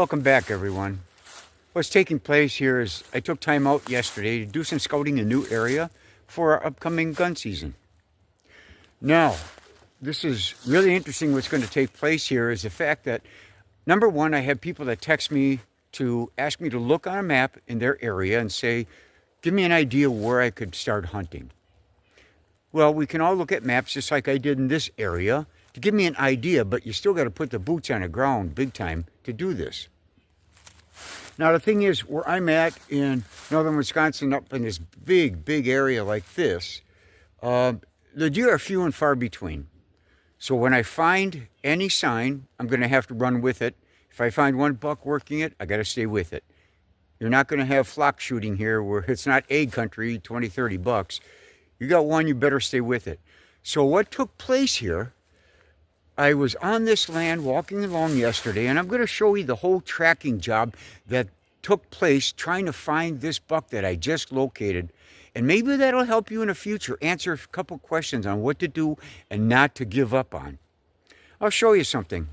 Welcome back, everyone. What's taking place here is I took time out yesterday to do some scouting in a new area for our upcoming gun season. Now, this is really interesting. What's going to take place here is the fact that, number one, I have people that text me to ask me to look on a map in their area and say, give me an idea where I could start hunting. Well, we can all look at maps just like I did in this area to give me an idea, but you still got to put the boots on the ground big time to do this. Now, the thing is, where I'm at in northern Wisconsin, up in this big area like this, the deer are few and far between. So when I find any sign, I'm going to have to run with it. If I find one buck working it, I got to stay with it. You're not going to have flock shooting here where it's not egg country, 20, 30 bucks. You got one, you better stay with it. So what took place here, I was on this land walking along yesterday, and I'm going to show you the whole tracking job that took place trying to find this buck that I just located. And maybe that'll help you in the future answer a couple questions on what to do and not to give up on. I'll show you something.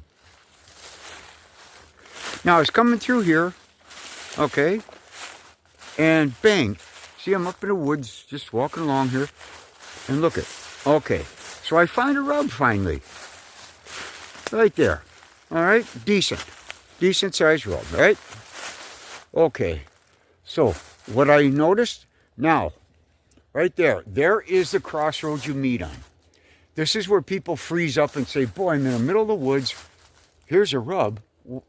Now, I was coming through here, okay, and bang. See, I'm up in the woods, just walking along here, and look it. Okay, so I find a rub finally. Right there. All right, decent sized rub, right? Okay, so what I noticed now, right there is the crossroads you meet on. This is where people freeze up and say, boy, I'm in the middle of the woods. Here's a rub.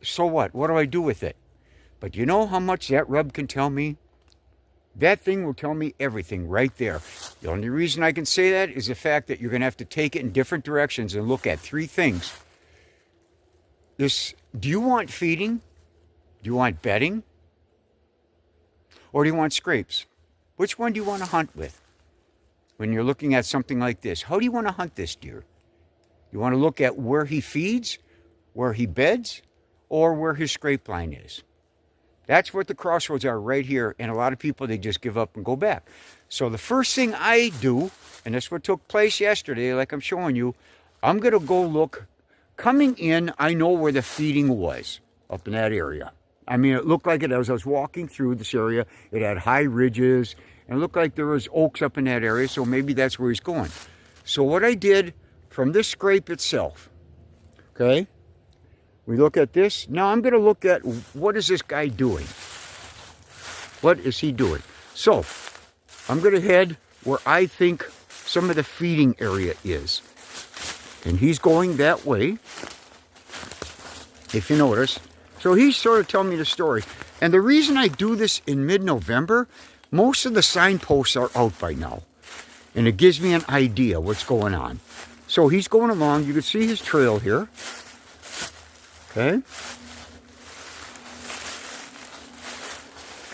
So what? What do I do with it? But you know how much that rub can tell me? That thing will tell me everything right there. The only reason I can say that is the fact that you're going to have to take it in different directions and look at three things. Do you want feeding? Do you want bedding? Or do you want scrapes? Which one do you want to hunt with when you're looking at something like this? How do you want to hunt this deer? You want to look at where he feeds, where he beds, or where his scrape line is. That's what the crossroads are right here, and a lot of people, they just give up and go back. So the first thing I do, and that's what took place yesterday, like I'm showing you, I'm going to go look. Coming in, I know where the feeding was up in that area. I mean, it looked like it as I was walking through this area. It had high ridges, and it looked like there was oaks up in that area, so maybe that's where he's going. So what I did from this scrape itself, okay, we look at this. Now I'm going to look at what is this guy doing? What is he doing? So I'm going to head where I think some of the feeding area is. And he's going that way, if you notice. So he's sort of telling me the story. And the reason I do this in mid-November, most of the signposts are out by now. And it gives me an idea what's going on. So he's going along. You can see his trail here. Okay.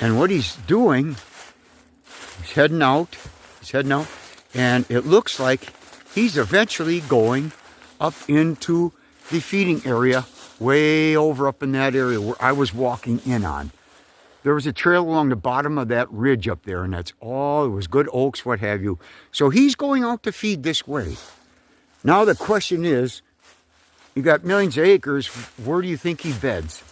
And what he's doing, he's heading out. And it looks like he's eventually going up into the feeding area, way over up in that area where I was walking in on. There was a trail along the bottom of that ridge up there, and that's all. It was good oaks, what have you. So he's going out to feed this way. Now the question is, you got millions of acres, where do you think he beds?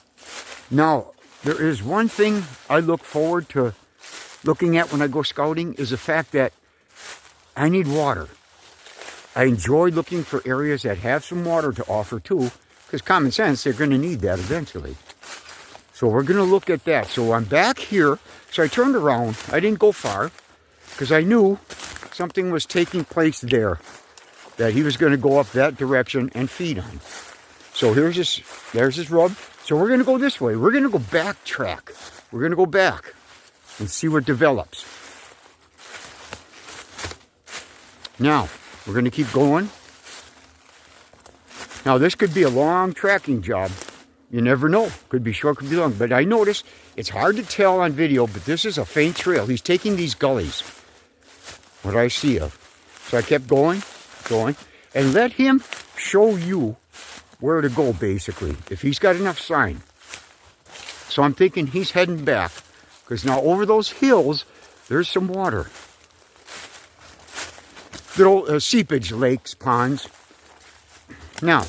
Now, there is one thing I look forward to looking at when I go scouting is the fact that I need water. I enjoy looking for areas that have some water to offer too, because common sense, they're going to need that eventually. So we're going to look at that. So I'm back here. So I turned around. I didn't go far because I knew something was taking place there, that he was going to go up that direction and feed on. So there's his rub. So we're going to go this way. We're going to go backtrack. We're going to go back and see what develops. Now, we're going to keep going. Now, this could be a long tracking job. You never know. Could be short, could be long. But I noticed it's hard to tell on video, but this is a faint trail. He's taking these gullies, what I see of. So I kept going, and let him show you where to go, basically, if he's got enough sign. So I'm thinking he's heading back, because now over those hills, there's some water. Little seepage lakes, ponds. Now,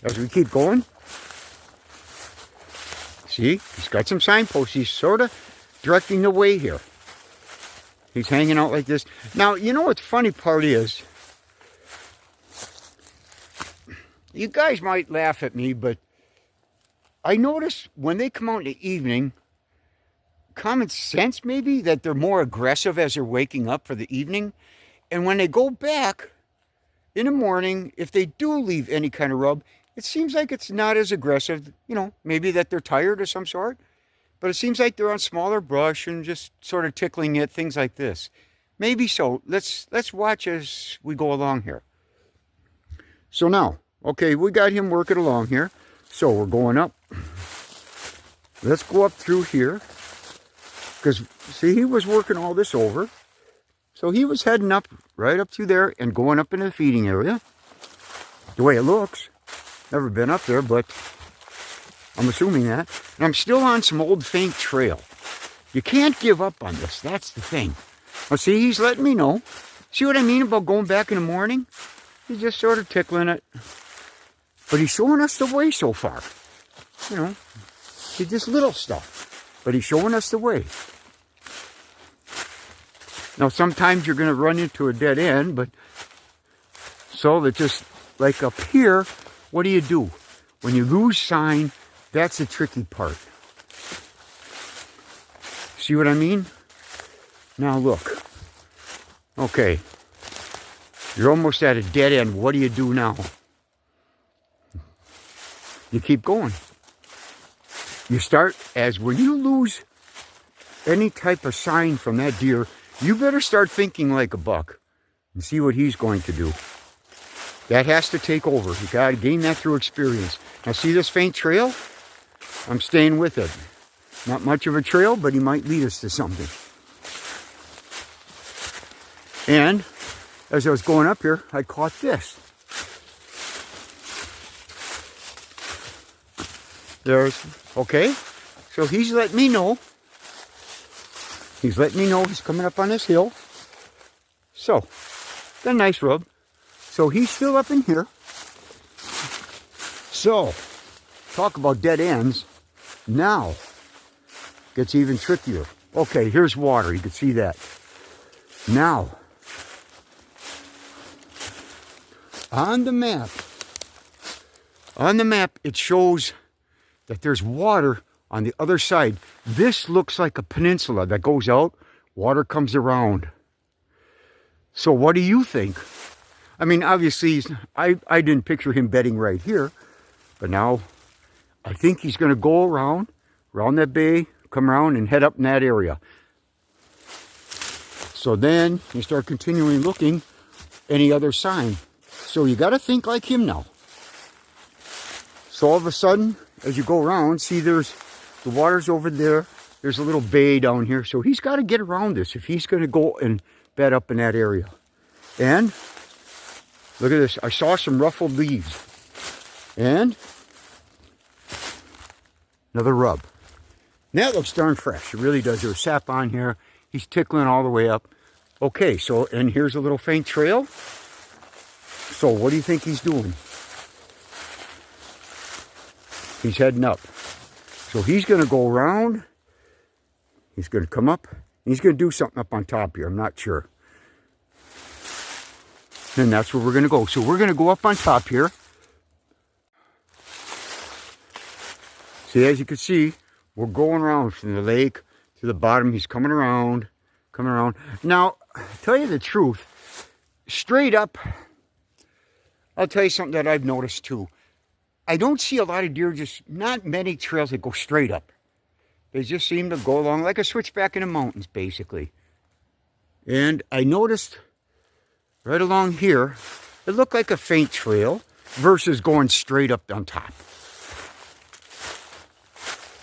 as we keep going, See, he's got some signposts. He's sort of directing the way here. He's hanging out like this. Now, you know what the funny part is? You guys might laugh at me, but I notice when they come out in the evening, common sense maybe, that they're more aggressive as they're waking up for the evening. And when they go back in the morning, if they do leave any kind of rub, it seems like it's not as aggressive. You know, maybe that they're tired of some sort. But it seems like they're on smaller brush and just sort of tickling it, things like this. Maybe so. Let's watch as we go along here. So now, okay, we got him working along here. So we're going up. Let's go up through here. Because, see, he was working all this over. So he was heading up, right up through there and going up into the feeding area. The way it looks. Never been up there, but I'm assuming that. And I'm still on some old faint trail. You can't give up on this. That's the thing. Well, see, he's letting me know. See what I mean about going back in the morning? He's just sort of tickling it. But he's showing us the way so far. You know, it's just little stuff. But he's showing us the way. Now, sometimes you're going to run into a dead end, but so that just like up here, what do? When you lose sign, that's the tricky part. See what I mean? Now look. Okay. You're almost at a dead end. What do you do now? You keep going. You start as when you lose any type of sign from that deer, you better start thinking like a buck and see what he's going to do. That has to take over. You got to gain that through experience. Now see this faint trail? I'm staying with it. Not much of a trail, but he might lead us to something. And as I was going up here, I caught this. There's, okay, so he's letting me know. He's letting me know he's coming up on this hill. So, got a nice rub. So he's still up in here. So, talk about dead ends. Now, gets even trickier. Okay, here's water. You can see that. Now, on the map, it shows that there's water on the other side. This looks like a peninsula that goes out. Water comes around. So what do you think? I mean, obviously, I didn't picture him bedding right here. But now, I think he's going to go around that bay, come around and head up in that area. So then, you start continuing looking, any other sign. So you got to think like him now. So all of a sudden, as you go around, see the water's over there. There's a little bay down here. So he's got to get around this if he's going to go and bed up in that area. And look at this. I saw some ruffled leaves. And another rub. And that looks darn fresh. It really does. There's sap on here. He's tickling all the way up. Okay, so, and here's a little faint trail. So what do you think he's doing? He's heading up. So he's going to go around. He's going to come up. He's going to do something up on top here. I'm not sure. And that's where we're going to go. So we're going to go up on top here. See, as you can see, we're going around from the lake to the bottom. He's coming around, coming around. Now, tell you the truth, straight up, I'll tell you something that I've noticed too. I don't see a lot of deer, just not many trails that go straight up. They just seem to go along like a switchback in the mountains, basically. And I noticed right along here, it looked like a faint trail versus going straight up on top.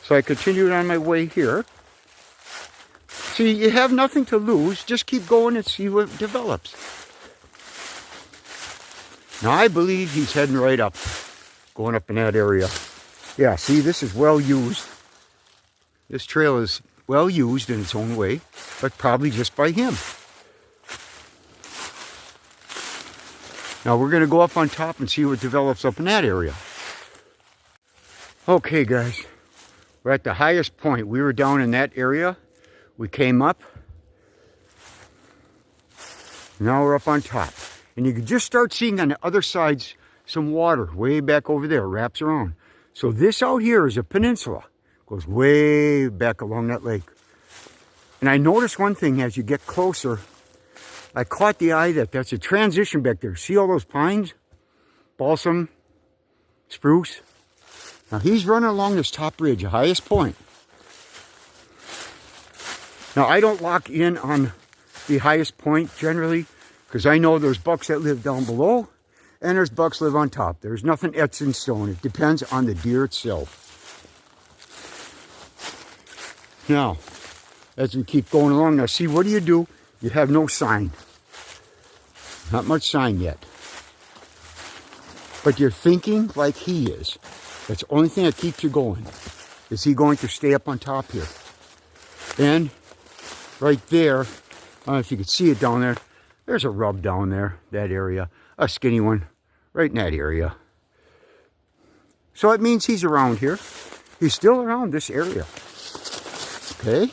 So I continued on my way here. See, you have nothing to lose. Just keep going and see what develops. Now, I believe he's heading right up, going up in that area. Yeah, see, this is well used. This trail is well used in its own way, but probably just by him. Now, we're going to go up on top and see what develops up in that area. Okay, guys. We're at the highest point. We were down in that area. We came up. Now we're up on top. And you can just start seeing on the other sides some water way back over there. It wraps around. So this out here is a peninsula. Goes way back along that lake. And I noticed one thing as you get closer. I caught the eye that that's a transition back there. See all those pines? Balsam, spruce. Now he's running along this top ridge, the highest point. Now I don't lock in on the highest point generally, because I know there's bucks that live down below and there's bucks live on top. There's nothing etched in stone. It depends on the deer itself. Now, as we keep going along, now see, what do? You have no sign. Not much sign yet. But you're thinking like he is. That's the only thing that keeps you going. Is he going to stay up on top here? And right there, I don't know if you can see it down there, there's a rub down there, that area. A skinny one, right in that area. So it means he's around here. He's still around this area. Okay?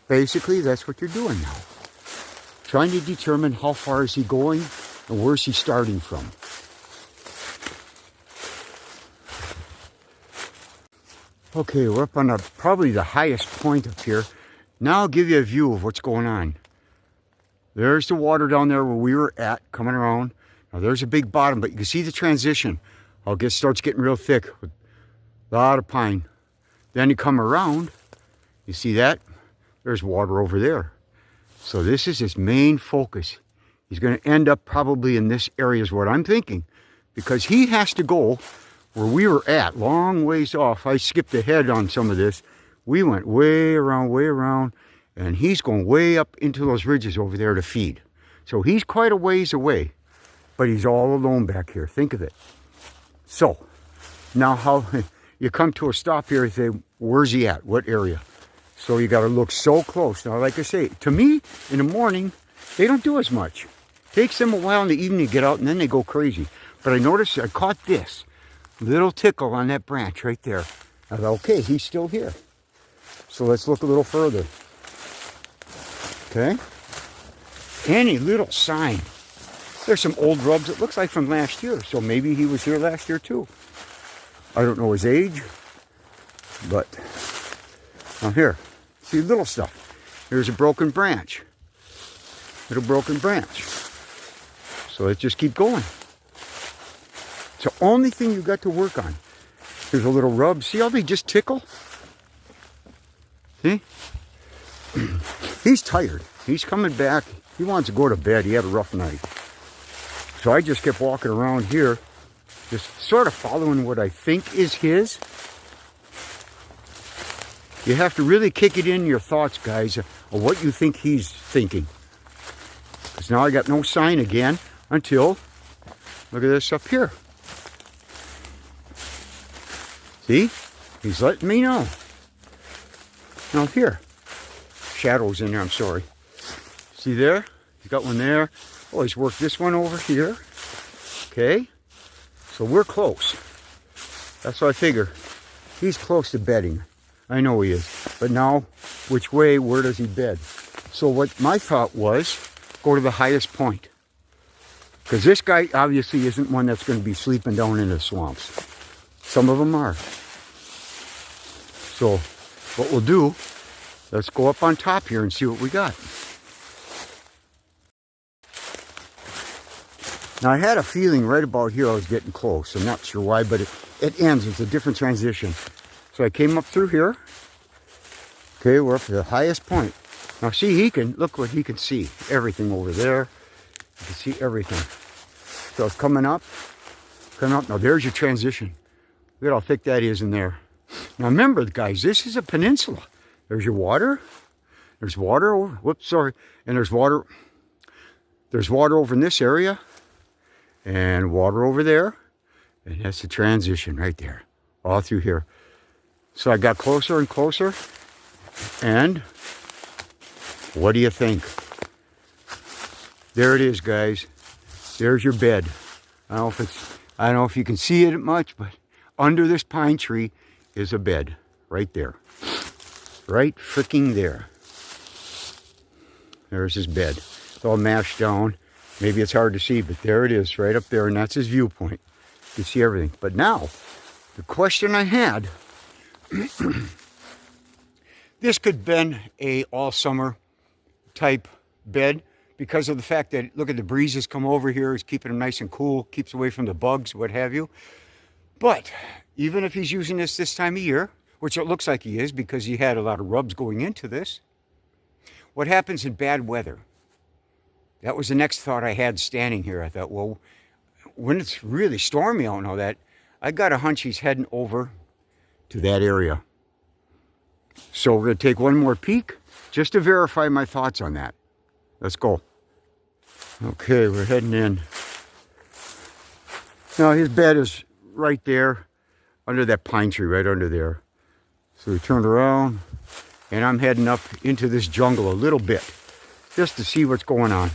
Basically, that's what you're doing now. Trying to determine how far is he going and where's he starting from. Okay, we're up on probably the highest point up here. Now I'll give you a view of what's going on. There's the water down there where we were at, coming around. Now there's a big bottom, but you can see the transition. How it starts getting real thick with a lot of pine. Then you come around, you see that? There's water over there. So this is his main focus. He's going to end up probably in this area is what I'm thinking. Because he has to go where we were at, long ways off. I skipped ahead on some of this. We went way around, and he's going way up into those ridges over there to feed. So he's quite a ways away, but he's all alone back here. Think of it. So, now how you come to a stop here and say, where's he at? What area? So you got to look so close. Now, like I say, to me, in the morning, they don't do as much. Takes them a while in the evening to get out, and then they go crazy. But I noticed, I caught this little tickle on that branch right there. I thought, okay, he's still here. So let's look a little further. Okay. Any little sign. There's some old rubs, it looks like from last year. So maybe he was here last year too. I don't know his age. But, now here, see little stuff. Here's a broken branch. Little broken branch. So let's just keep going. It's the only thing you got to work on. Here's a little rub. See how they just tickle? See? He's tired. He's coming back. He wants to go to bed. He had a rough night. So I just kept walking around here, just sort of following what I think is his. You have to really kick it in your thoughts, guys, of what you think he's thinking. Because now I got no sign again until, look at this up here. See? He's letting me know. Now here. Shadows in there, I'm sorry. See there? He's got one there. Oh, he's worked this one over here. Okay. So we're close. That's what I figure. He's close to bedding. I know he is. But now, which way, where does he bed? So what my thought was, go to the highest point. Because this guy obviously isn't one that's going to be sleeping down in the swamps. Some of them are. So what we'll do, let's go up on top here and see what we got. Now I had a feeling right about here I was getting close. I'm not sure why, but it ends. It's a different transition. So I came up through here. Okay, we're up to the highest point. Now see, he can, look what he can see. Everything over there. You can see everything. So it's coming up. Now there's your transition. Look at how thick that is in there. Now remember, guys, this is a peninsula. There's your water. There's water over, whoops, sorry. And there's water over in this area. And water over there. And that's the transition right there. All through here. So I got closer and closer. And what do you think? There it is, guys. There's your bed. I don't know if you can see it much, but under this pine tree is a bed right there. Right freaking there. There's his bed. It's all mashed down. Maybe it's hard to see, but there it is, right up there, and that's his viewpoint. You can see everything. But now, the question I had, this could have been a all-summer type bed because of the fact that, look at the breezes come over here. It's keeping him nice and cool, keeps away from the bugs, what have you. But even if he's using this time of year, which it looks like he is because he had a lot of rubs going into this, what happens in bad weather? That was the next thought I had standing here. I thought, well, when it's really stormy out and all that, I got a hunch he's heading over to that area. So we're going to take one more peek just to verify my thoughts on that. Let's go. Okay, we're heading in. Now his bed is right there under that pine tree, right under there. So we turned around and I'm heading up into this jungle a little bit just to see what's going on.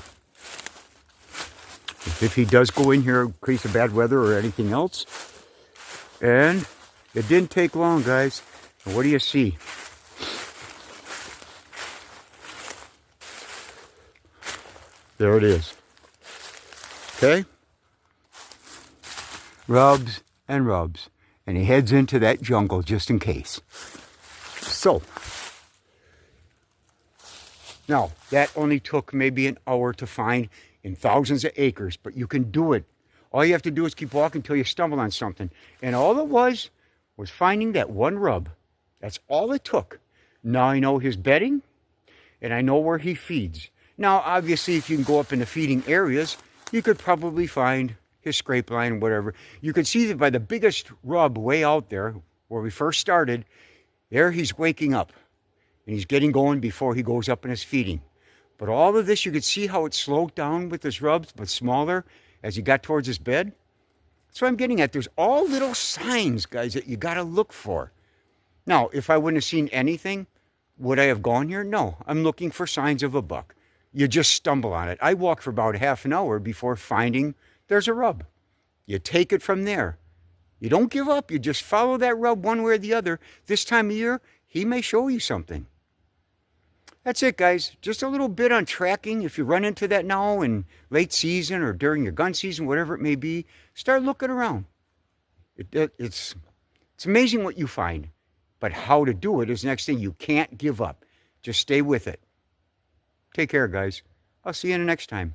If he does go in here in case of bad weather or anything else. And it didn't take long, guys. And what do you see? There it is. Okay? Rubs and rubs. And he heads into that jungle just in case. So, now that only took maybe an hour to find in thousands of acres, but you can do it. All you have to do is keep walking until you stumble on something. And all it was finding that one rub. That's all it took. Now I know his bedding, and I know where he feeds. Now, obviously, if you can go up in the feeding areas, you could probably find his scrape line or whatever. You can see that by the biggest rub way out there, where we first started, there he's waking up. And he's getting going before he goes up in his feeding. But all of this, you could see how it slowed down with his rubs, but smaller as he got towards his bed. That's what I'm getting at. There's all little signs, guys, that you got to look for. Now, if I wouldn't have seen anything, would I have gone here? No, I'm looking for signs of a buck. You just stumble on it. I walk for about half an hour before finding there's a rub. You take it from there. You don't give up. You just follow that rub one way or the other. This time of year, he may show you something. That's it, guys. Just a little bit on tracking. If you run into that now in late season or during your gun season, whatever it may be, start looking around. It's amazing what you find. But how to do it is the next thing. You can't give up. Just stay with it. Take care, guys. I'll see you in the next time.